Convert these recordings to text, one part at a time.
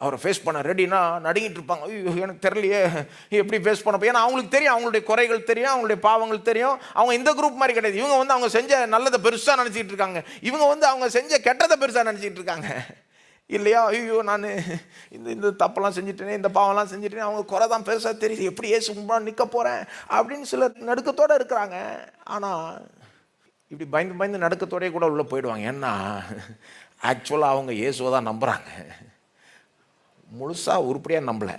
அவரை ஃபேஸ் பண்ண ரெடினா நடுங்கிட்டு இருப்பாங்க. ஐயோ எனக்கு தெரியலையே எப்படி ஃபேஸ் பண்ண. ஏன்னா அவங்களுக்கு தெரியும், அவங்களுடைய குறைகள் தெரியும், அவங்களுடைய பாவங்கள் தெரியும். அவங்க இந்த குரூப் மாதிரி கிடையாது. இவங்க வந்து அவங்க செஞ்ச நல்லதை பெருசாக நினச்சிட்டு இருக்காங்க, இவங்க வந்து அவங்க செஞ்ச கெட்டதை பெருசாக நினச்சிட்டு இருக்காங்க இல்லையா. ஐயோ நான் இந்த தப்பெல்லாம் செஞ்சுட்டேனே, இந்த பாவம்லாம் செஞ்சுட்டேனே, அவங்க குறை தான் பெருசாக தெரியுது, எப்படி ஏசு முன்னாடி நிற்க போகிறேன் அப்படின்னு சிலர் நடுக்கத்தோடு இருக்கிறாங்க. ஆனால் இப்படி பயந்து பயந்து நடுக்கத்தோடய கூட உள்ளே போயிடுவாங்க. ஏன்னா ஆக்சுவலாக அவங்க இயேசுவை தான் நம்புகிறாங்க, முழுசாக உருப்படியாக நம்பலை,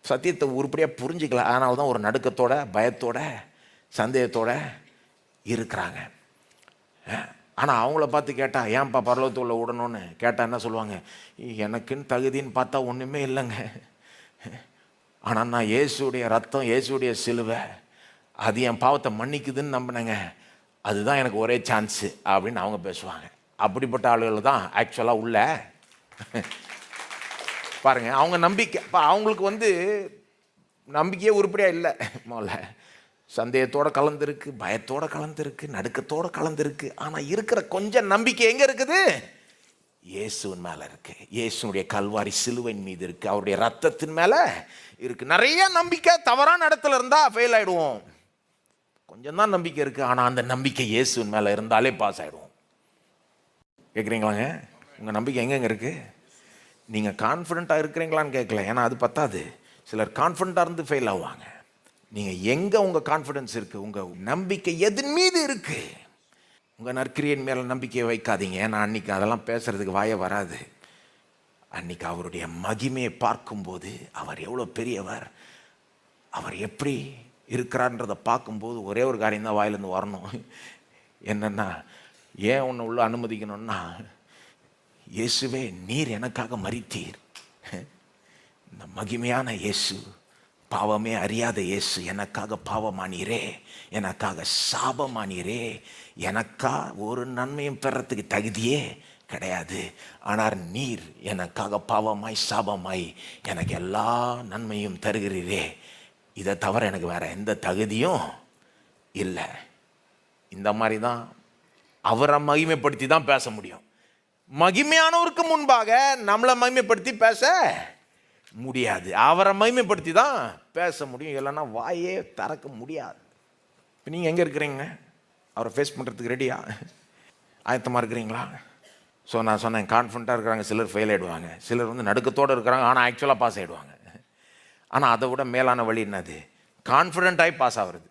சத்தியத்தை உருப்படியாக புரிஞ்சிக்கல. அதனால தான் ஒரு நடுக்கத்தோட பயத்தோட சந்தேகத்தோடு இருக்கிறாங்க. ஆனால் அவங்கள பார்த்து கேட்டால் ஏன்ப்பா பரலோகத்துக்குள்ள விடணும்னு கேட்டால் என்ன சொல்லுவாங்க, எனக்குன்னு தகுதின்னு பார்த்தா ஒன்றுமே இல்லைங்க, ஆனால் நான் இயேசுடைய ரத்தம் இயேசுடைய சிலுவை அது என் பாவத்தை மன்னிக்குதுன்னு நம்பினேங்க, அதுதான் எனக்கு ஒரே சான்ஸு அப்படின்னு அவங்க பேசுவாங்க. அப்படிப்பட்ட ஆளுகள் தான் ஆக்சுவலாக உள்ள பாருங்கள். அவங்க நம்பிக்கை அவங்களுக்கு வந்து நம்பிக்கையே உருப்படியாக இல்லை. முதல்ல சந்தேகத்தோடு கலந்துருக்கு, பயத்தோடு கலந்துருக்கு, நடுக்கத்தோடு கலந்துருக்கு. ஆனால் இருக்கிற கொஞ்சம் நம்பிக்கை எங்கே இருக்குது? இயேசுவின் மேலே இருக்குது, இயேசுடைய கல்வாரி சிலுவையின் மீது இருக்குது, அவருடைய ரத்தத்தின் மேலே இருக்குது. நிறைய நம்பிக்கை தவறான இடத்துல இருந்தால் ஃபெயில் ஆகிடுவோம். கொஞ்சம் தான் நம்பிக்கை இருக்குது, ஆனால் அந்த நம்பிக்கை இயேசுவின் மேலே இருந்தாலே பாஸ் ஆகிடுவோம். கேட்குறீங்களாங்க? உங்கள் நம்பிக்கை எங்கெங்கே இருக்குது? நீங்கள் கான்ஃபிடெண்ட்டாக இருக்கிறீங்களான்னு கேட்கல, ஏன்னா அது பத்தாது. சிலர் கான்ஃபிடெண்ட்டாக இருந்து ஃபெயில் ஆவாங்க. நீங்கள் எங்கே உங்கள் கான்ஃபிடென்ஸ் இருக்குது, உங்கள் நம்பிக்கை எதன் மீது இருக்குது? உங்கள் நற்கிரியின் மேலே நம்பிக்கையை வைக்காதீங்க. ஏன்னா அன்றைக்கி அதெல்லாம் பேசுகிறதுக்கு வாய வராது. அன்றைக்கி அவருடைய மகிமையை பார்க்கும்போது அவர் எவ்வளோ பெரியவர், அவர் எப்படி இருக்கிறான்றதை பார்க்கும்போது ஒரே ஒரு காரியம் தான் வாயிலேருந்து வரணும். என்னென்னா, ஏன் உன்னை உள்ள அனுமதிக்கணும்னா, இயேசுவே நீர் எனக்காக மரித்தீர். இந்த மகிமையான இயேசு, பாவமே அறியாத இயேசு எனக்காக பாவமானீரே, எனக்காக சாபமானீரே, எனக்கா ஒரு நன்மையும் பெறத்துக்கு தகுதியே கிடையாது. ஆனால் நீர் எனக்காக பாவமாய் சாபமாய் எனக்கு எல்லா நன்மையும் தருகிறீரே, இதை தவிர எனக்கு வேற எந்த தகுதியும் இல்லை. இந்த மாதிரி தான் அவரை மகிமைப்படுத்தி தான் பேச முடியும். மகிமையானவருக்கு முன்பாக நம்மளை மகிமைப்படுத்தி பேச முடியாது, அவரை மகிமைப்படுத்தி தான் பேச முடியும். இல்லைன்னா வாயே திறக்க முடியாது. இப்போ நீங்கள் எங்கே இருக்கிறீங்க? அவரை ஃபேஸ் பண்ணுறதுக்கு ரெடியா, ஆயத்தமாக இருக்கிறீங்களா? ஸோ நான் சொன்னேன், கான்ஃபிடண்ட்டாக இருக்கிறாங்க சிலர் ஃபெயில் ஆகிடுவாங்க, சிலர் வந்து நடுக்கத்தோடு இருக்கிறாங்க ஆனால் ஆக்சுவலாக பாஸ் ஆகிடுவாங்க. ஆனால் அதை விட மேலான வழி என்னது? கான்ஃபிடென்ட்டாகி பாஸ் ஆகிறது.